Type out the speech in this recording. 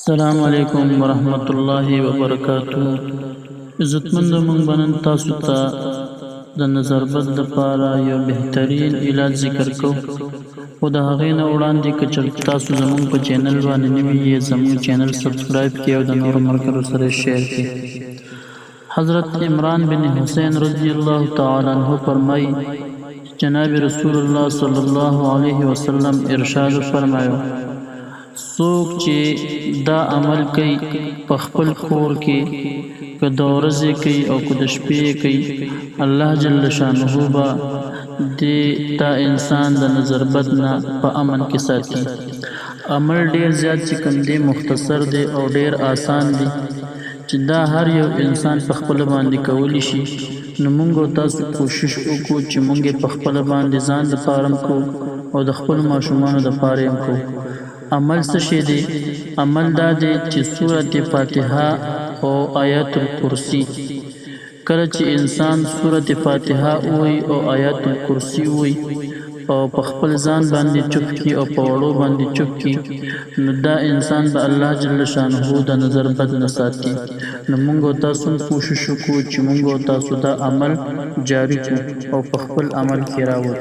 السلام علیکم ورحمت الله وبرکاتہ. عزتمندو مونږ بنن تاسو ته د نظر بد لپاره یو بهترین علاج ذکر کوو، خو د هغې نه وړاندې که چېرته تاسو زموږ په چینل باندې نوي یې، زموږ چینل سبسکرایب کړئ او د نورو ملګرو سره شیر کړئ. حضرت عمران بن حسین رضی الله تعالی عنہ فرمایي چې جناب رسول الله صلی الله علیه وسلم ارشاد فرمایو: څوک چې دا عمل کوي په خپل کور کې، که د ورځې کوي او که د شپې کوي، الله جل شانه به دا انسان د نظر بد نه په امن کې ساتي. عمل ډیر زیات چې کوم دی مختصر دی او ډیر آسان دی چې دا هر یو انسان په خپل باندې کولی شي. نو موږ تاسو کوشش وکړو چې موږ په خپل باندې ځان لپاره کوو او د خپل ماشومانو لپاره هم کوو. عمل څه شی دی؟ عمل دا دی چې سورة فاتحه او آیات الکرسی، کله چې انسان سورة فاتحه ووایي او آیات الکرسی ووایي او په خپل ځان باندې چوپ کړي او په وړو باندې چوپ کړي، نو دا انسان به الله جل شانه د نظر بد نه ساتي. نو موږ تاسو کوشش وکړو چې موږ تاسو دا عمل جاری کړو او په خپل عمل کې راوړو.